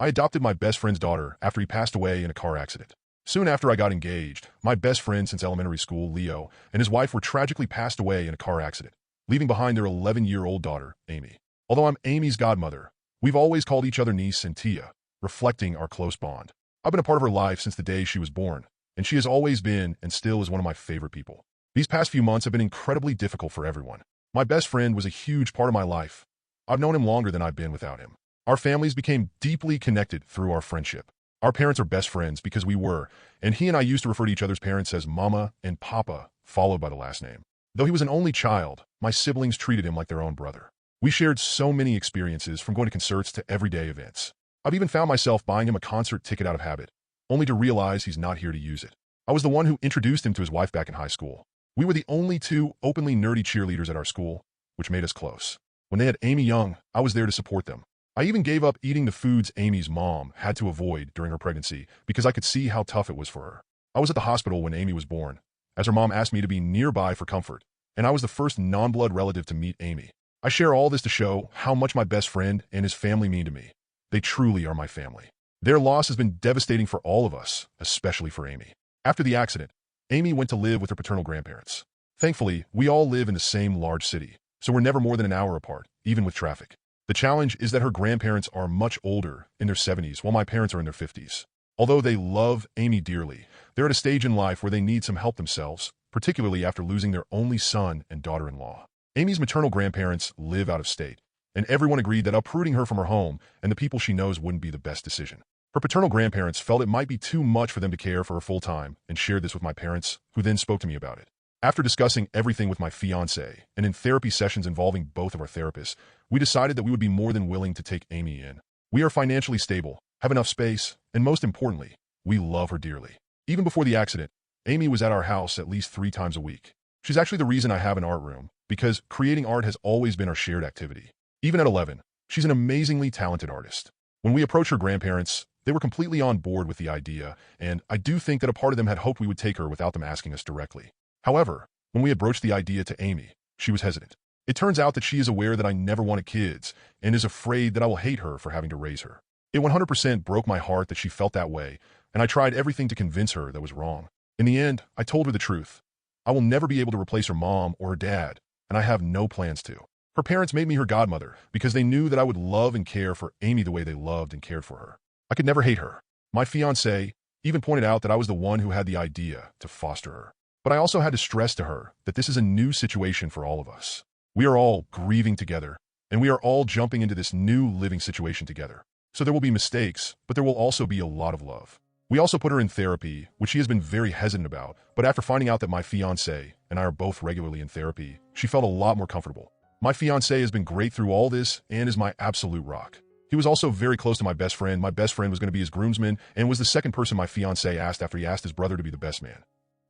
I adopted my best friend's daughter after he passed away in a car accident. Soon after I got engaged, my best friend since elementary school, Leo, and his wife were tragically passed away in a car accident, leaving behind their 11-year-old daughter, Amy. Although I'm Amy's godmother, we've always called each other niece and Tia, reflecting our close bond. I've been a part of her life since the day she was born, and she has always been and still is one of my favorite people. These past few months have been incredibly difficult for everyone. My best friend was a huge part of my life. I've known him longer than I've been without him. Our families became deeply connected through our friendship. Our parents are best friends because we were, and he and I used to refer to each other's parents as Mama and Papa, followed by the last name. Though he was an only child, my siblings treated him like their own brother. We shared so many experiences, from going to concerts to everyday events. I've even found myself buying him a concert ticket out of habit, only to realize he's not here to use it. I was the one who introduced him to his wife back in high school. We were the only two openly nerdy cheerleaders at our school, which made us close. When they had Amy young, I was there to support them. I even gave up eating the foods Amy's mom had to avoid during her pregnancy because I could see how tough it was for her. I was at the hospital when Amy was born, as her mom asked me to be nearby for comfort, and I was the first non-blood relative to meet Amy. I share all this to show how much my best friend and his family mean to me. They truly are my family. Their loss has been devastating for all of us, especially for Amy. After the accident, Amy went to live with her paternal grandparents. Thankfully, we all live in the same large city, so we're never more than an hour apart, even with traffic. The challenge is that her grandparents are much older, in their 70s, while my parents are in their 50s. Although they love Amy dearly, they're at a stage in life where they need some help themselves, particularly after losing their only son and daughter-in-law. Amy's maternal grandparents live out of state, and everyone agreed that uprooting her from her home and the people she knows wouldn't be the best decision. Her paternal grandparents felt it might be too much for them to care for her full-time and shared this with my parents, who then spoke to me about it. After discussing everything with my fiancé and in therapy sessions involving both of our therapists, we decided that we would be more than willing to take Amy in. We are financially stable, have enough space, and most importantly, we love her dearly. Even before the accident, Amy was at our house at least 3 times a week. She's actually the reason I have an art room, because creating art has always been our shared activity. Even at 11, she's an amazingly talented artist. When we approached her grandparents, they were completely on board with the idea, and I do think that a part of them had hoped we would take her without them asking us directly. However, when we had broached the idea to Amy, she was hesitant. It turns out that she is aware that I never wanted kids and is afraid that I will hate her for having to raise her. It 100% broke my heart that she felt that way, and I tried everything to convince her that was wrong. In the end, I told her the truth. I will never be able to replace her mom or her dad, and I have no plans to. Her parents made me her godmother because they knew that I would love and care for Amy the way they loved and cared for her. I could never hate her. My fiancé even pointed out that I was the one who had the idea to foster her. But I also had to stress to her that this is a new situation for all of us. We are all grieving together, and we are all jumping into this new living situation together. So there will be mistakes, but there will also be a lot of love. We also put her in therapy, which she has been very hesitant about, but after finding out that my fiancé and I are both regularly in therapy, she felt a lot more comfortable. My fiancé has been great through all this and is my absolute rock. He was also very close to my best friend. My best friend was going to be his groomsman and was the second person my fiancé asked after he asked his brother to be the best man.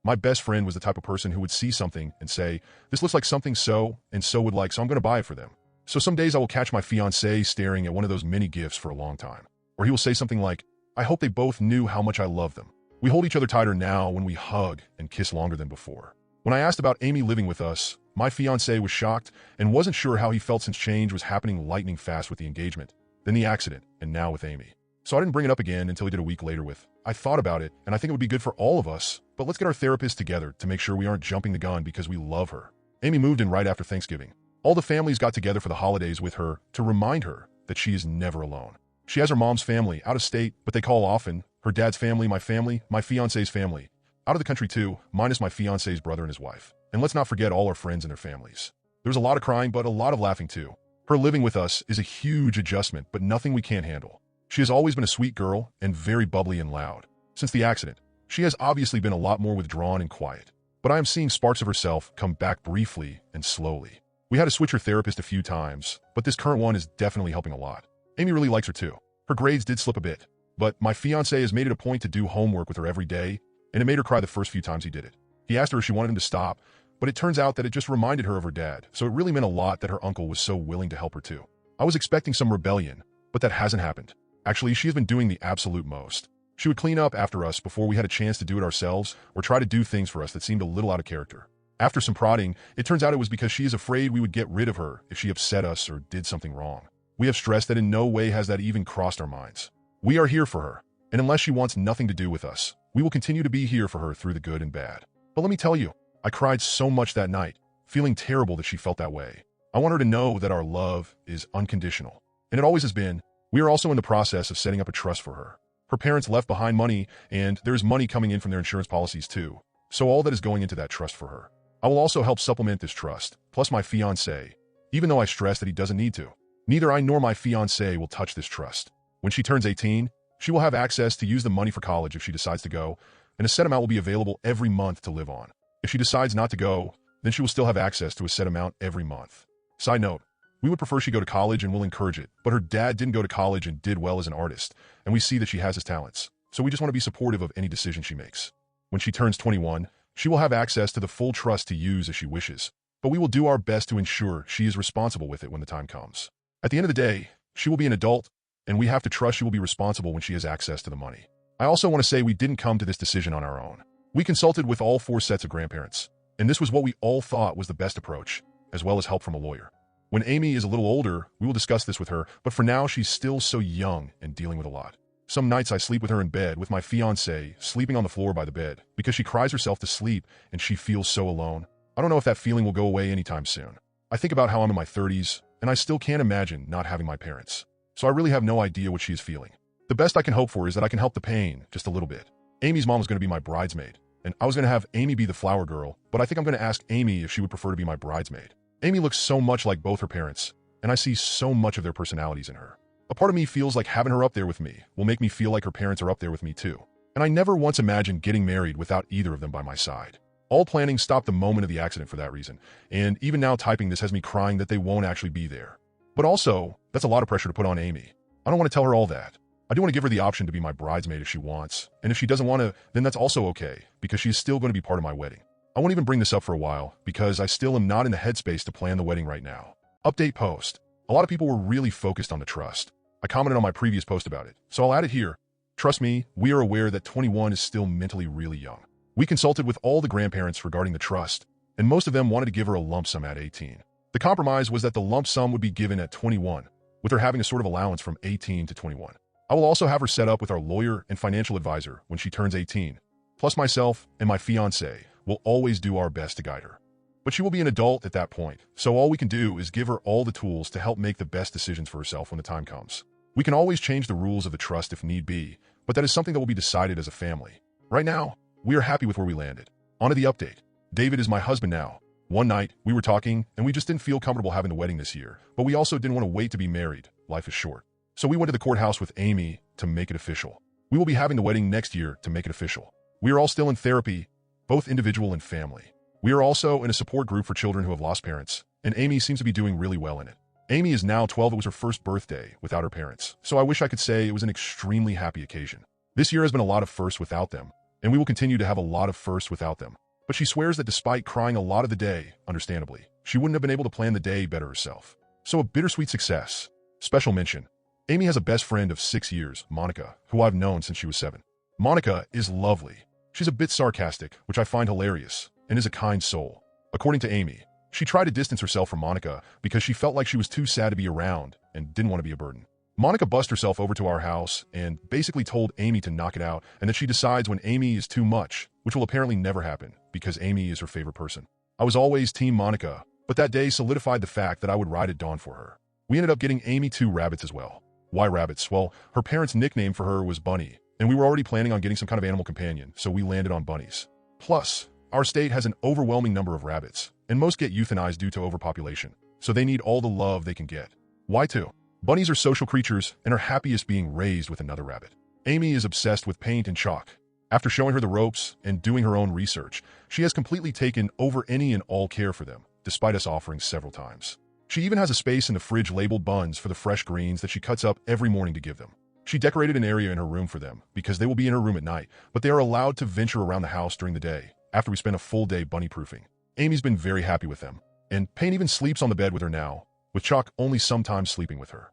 My best friend was the type of person who would see something and say, "This looks like something so and so would like, so I'm going to buy it for them." So some days I will catch my fiancé staring at one of those mini gifts for a long time. Or he will say something like, "I hope they both knew how much I love them." We hold each other tighter now when we hug and kiss longer than before. When I asked about Amy living with us, my fiancé was shocked and wasn't sure how he felt since change was happening lightning fast with the engagement, then the accident, and now with Amy. So I didn't bring it up again until he did a week later with, "I thought about it, and I think it would be good for all of us, but let's get our therapist together to make sure we aren't jumping the gun because we love her." Amy moved in right after Thanksgiving. All the families got together for the holidays with her to remind her that she is never alone. She has her mom's family out of state, but they call often, her dad's family, my fiancé's family, out of the country too, minus my fiancé's brother and his wife. And let's not forget all our friends and their families. There was a lot of crying, but a lot of laughing too. Her living with us is a huge adjustment, but nothing we can't handle. She has always been a sweet girl and very bubbly and loud. Since the accident, she has obviously been a lot more withdrawn and quiet. But I am seeing sparks of herself come back briefly and slowly. We had to switch her therapist a few times, but this current one is definitely helping a lot. Amy really likes her too. Her grades did slip a bit, but my fiancé has made it a point to do homework with her every day, and it made her cry the first few times he did it. He asked her if she wanted him to stop, but it turns out that it just reminded her of her dad, so it really meant a lot that her uncle was so willing to help her too. I was expecting some rebellion, but that hasn't happened. Actually, she has been doing the absolute most. She would clean up after us before we had a chance to do it ourselves, or try to do things for us that seemed a little out of character. After some prodding, it turns out it was because she is afraid we would get rid of her if she upset us or did something wrong. We have stressed that in no way has that even crossed our minds. We are here for her, and unless she wants nothing to do with us, we will continue to be here for her through the good and bad. But let me tell you, I cried so much that night, feeling terrible that she felt that way. I want her to know that our love is unconditional, and it always has been. We are also in the process of setting up a trust for her. Her parents left behind money, and there is money coming in from their insurance policies too, so all that is going into that trust for her. I will also help supplement this trust, plus my fiancé, even though I stress that he doesn't need to. Neither I nor my fiancé will touch this trust. When she turns 18, she will have access to use the money for college if she decides to go, and a set amount will be available every month to live on. If she decides not to go, then she will still have access to a set amount every month. Side note, we would prefer she go to college and we'll encourage it, but her dad didn't go to college and did well as an artist, and we see that she has his talents, so we just want to be supportive of any decision she makes. When she turns 21, she will have access to the full trust to use as she wishes, but we will do our best to ensure she is responsible with it when the time comes. At the end of the day, she will be an adult, and we have to trust she will be responsible when she has access to the money. I also want to say we didn't come to this decision on our own. We consulted with all 4 sets of grandparents, and this was what we all thought was the best approach, as well as help from a lawyer. When Amy is a little older, we will discuss this with her, but for now she's still so young and dealing with a lot. Some nights I sleep with her in bed, with my fiancé sleeping on the floor by the bed, because she cries herself to sleep and she feels so alone. I don't know if that feeling will go away anytime soon. I think about how I'm in my 30s, and I still can't imagine not having my parents. So I really have no idea what she is feeling. The best I can hope for is that I can help the pain just a little bit. Amy's mom was going to be my bridesmaid, and I was going to have Amy be the flower girl, but I think I'm going to ask Amy if she would prefer to be my bridesmaid. Amy looks so much like both her parents, and I see so much of their personalities in her. A part of me feels like having her up there with me will make me feel like her parents are up there with me too. And I never once imagined getting married without either of them by my side. All planning stopped the moment of the accident for that reason, and even now typing this has me crying that they won't actually be there. But also, that's a lot of pressure to put on Amy. I don't want to tell her all that. I do want to give her the option to be my bridesmaid if she wants, and if she doesn't want to, then that's also okay, because she is still going to be part of my wedding. I won't even bring this up for a while, because I still am not in the headspace to plan the wedding right now. Update post. A lot of people were really focused on the trust. I commented on my previous post about it, so I'll add it here. Trust me, we are aware that 21 is still mentally really young. We consulted with all the grandparents regarding the trust, and most of them wanted to give her a lump sum at 18. The compromise was that the lump sum would be given at 21, with her having a sort of allowance from 18 to 21. I will also have her set up with our lawyer and financial advisor when she turns 18. Plus myself and my fiancé will always do our best to guide her. But she will be an adult at that point, so all we can do is give her all the tools to help make the best decisions for herself when the time comes. We can always change the rules of the trust if need be, but that is something that will be decided as a family. Right now, we are happy with where we landed. On to the update. David is my husband now. One night, we were talking, and we just didn't feel comfortable having the wedding this year, but we also didn't want to wait to be married. Life is short. So we went to the courthouse with Amy to make it official. We will be having the wedding next year to make it official. We are all still in therapy, both individual and family. We are also in a support group for children who have lost parents, and Amy seems to be doing really well in it. Amy is now 12. It was her first birthday without her parents, so I wish I could say it was an extremely happy occasion. This year has been a lot of firsts without them, and we will continue to have a lot of firsts without them. But she swears that despite crying a lot of the day, understandably, she wouldn't have been able to plan the day better herself. So a bittersweet success. Special mention. Amy has a best friend of 6 years, Monica, who I've known since she was 7. Monica is lovely. She's a bit sarcastic, which I find hilarious, and is a kind soul. According to Amy, she tried to distance herself from Monica because she felt like she was too sad to be around and didn't want to be a burden. Monica bussed herself over to our house and basically told Amy to knock it out and that she decides when Amy is too much, which will apparently never happen because Amy is her favorite person. I was always Team Monica, but that day solidified the fact that I would ride at dawn for her. We ended up getting Amy 2 rabbits as well. Why rabbits? Well, her parents' nickname for her was Bunny, and we were already planning on getting some kind of animal companion, so we landed on bunnies. Plus, our state has an overwhelming number of rabbits, and most get euthanized due to overpopulation, so they need all the love they can get. Why 2? Bunnies are social creatures and are happiest being raised with another rabbit. Amy is obsessed with paint and chalk. After showing her the ropes and doing her own research, she has completely taken over any and all care for them, despite us offering several times. She even has a space in the fridge labeled buns for the fresh greens that she cuts up every morning to give them. She decorated an area in her room for them because they will be in her room at night, but they are allowed to venture around the house during the day after we spend a full day bunny proofing. Amy's been very happy with them, and Pain even sleeps on the bed with her now, with Chalk only sometimes sleeping with her.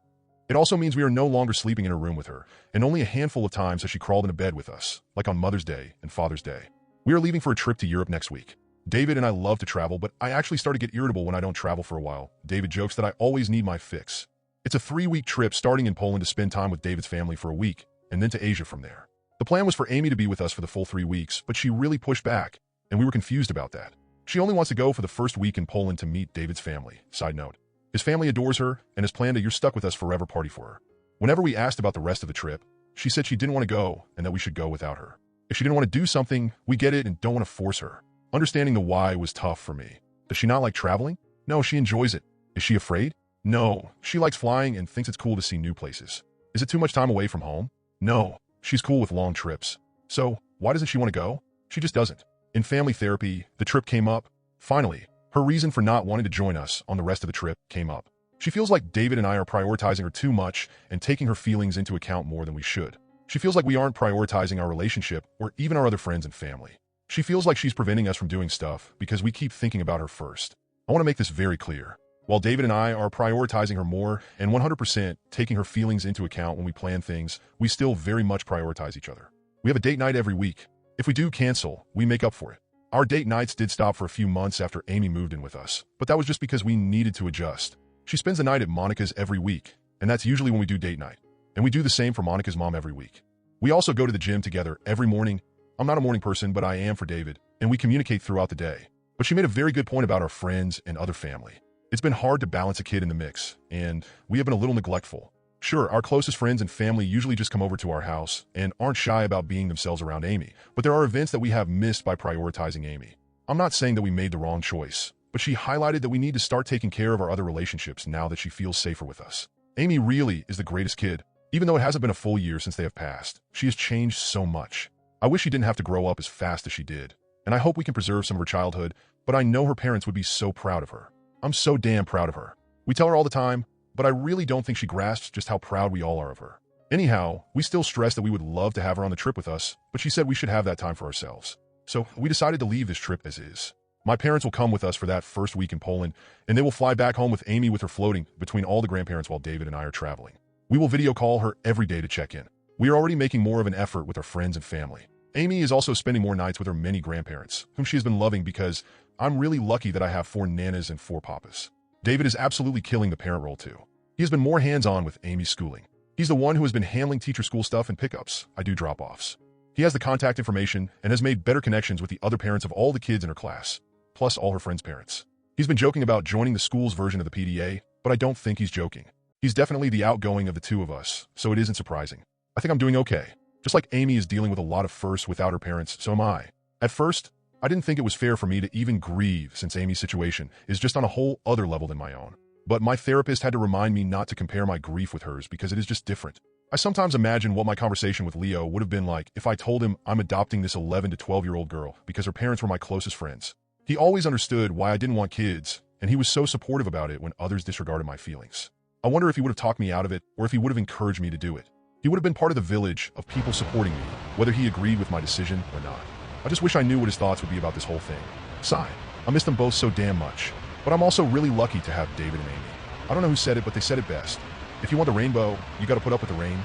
It also means we are no longer sleeping in her room with her, and only a handful of times has she crawled into bed with us, like on Mother's Day and Father's Day. We are leaving for a trip to Europe next week. David and I love to travel, but I actually start to get irritable when I don't travel for a while. David jokes that I always need my fix. It's a 3-week trip starting in Poland to spend time with David's family for a week, and then to Asia from there. The plan was for Amy to be with us for the full 3 weeks, but she really pushed back, and we were confused about that. She only wants to go for the first week in Poland to meet David's family. Side note. His family adores her and has planned a "you're stuck with us forever" party for her. Whenever we asked about the rest of the trip, she said she didn't want to go and that we should go without her. If she didn't want to do something, we get it and don't want to force her. Understanding the why was tough for me. Does she not like traveling? No, she enjoys it. Is she afraid? No, she likes flying and thinks it's cool to see new places. Is it too much time away from home? No, she's cool with long trips. So, why doesn't she want to go? She just doesn't. In family therapy, the trip came up. Finally, her reason for not wanting to join us on the rest of the trip came up. She feels like David and I are prioritizing her too much and taking her feelings into account more than we should. She feels like we aren't prioritizing our relationship or even our other friends and family. She feels like she's preventing us from doing stuff because we keep thinking about her first. I want to make this very clear. While David and I are prioritizing her more and 100% taking her feelings into account when we plan things, we still very much prioritize each other. We have a date night every week. If we do cancel, we make up for it. Our date nights did stop for a few months after Amy moved in with us, but that was just because we needed to adjust. She spends the night at Monica's every week, and that's usually when we do date night. And we do the same for Monica's mom every week. We also go to the gym together every morning. I'm not a morning person, but I am for David, and we communicate throughout the day. But she made a very good point about our friends and other family. It's been hard to balance a kid in the mix, and we have been a little neglectful. Sure, our closest friends and family usually just come over to our house and aren't shy about being themselves around Amy, but there are events that we have missed by prioritizing Amy. I'm not saying that we made the wrong choice, but she highlighted that we need to start taking care of our other relationships now that she feels safer with us. Amy really is the greatest kid. Even though it hasn't been a full year since they have passed, she has changed so much. I wish she didn't have to grow up as fast as she did, and I hope we can preserve some of her childhood, but I know her parents would be so proud of her. I'm so damn proud of her. We tell her all the time, but I really don't think she grasps just how proud we all are of her. Anyhow, we still stress that we would love to have her on the trip with us, but she said we should have that time for ourselves. So we decided to leave this trip as is. My parents will come with us for that first week in Poland, and they will fly back home with Amy with her floating between all the grandparents while David and I are traveling. We will video call her every day to check in. We are already making more of an effort with our friends and family. Amy is also spending more nights with her many grandparents, whom she has been loving because I'm really lucky that I have 4 nanas and 4 papas. David is absolutely killing the parent role too. He has been more hands-on with Amy's schooling. He's the one who has been handling teacher school stuff and pickups. I do drop-offs. He has the contact information and has made better connections with the other parents of all the kids in her class, plus all her friends' parents. He's been joking about joining the school's version of the PDA, but I don't think he's joking. He's definitely the outgoing of the two of us, so it isn't surprising. I think I'm doing okay. Just like Amy is dealing with a lot of firsts without her parents, so am I. At first, I didn't think it was fair for me to even grieve since Amy's situation is just on a whole other level than my own. But my therapist had to remind me not to compare my grief with hers because it is just different. I sometimes imagine what my conversation with Leo would have been like if I told him I'm adopting this 11 to 12-year-old girl because her parents were my closest friends. He always understood why I didn't want kids, and he was so supportive about it when others disregarded my feelings. I wonder if he would have talked me out of it or if he would have encouraged me to do it. He would have been part of the village of people supporting me, whether he agreed with my decision or not. I just wish I knew what his thoughts would be about this whole thing. Sigh. I miss them both so damn much. But I'm also really lucky to have David and Amy. I don't know who said it, but they said it best. If you want the rainbow, you gotta put up with the rain.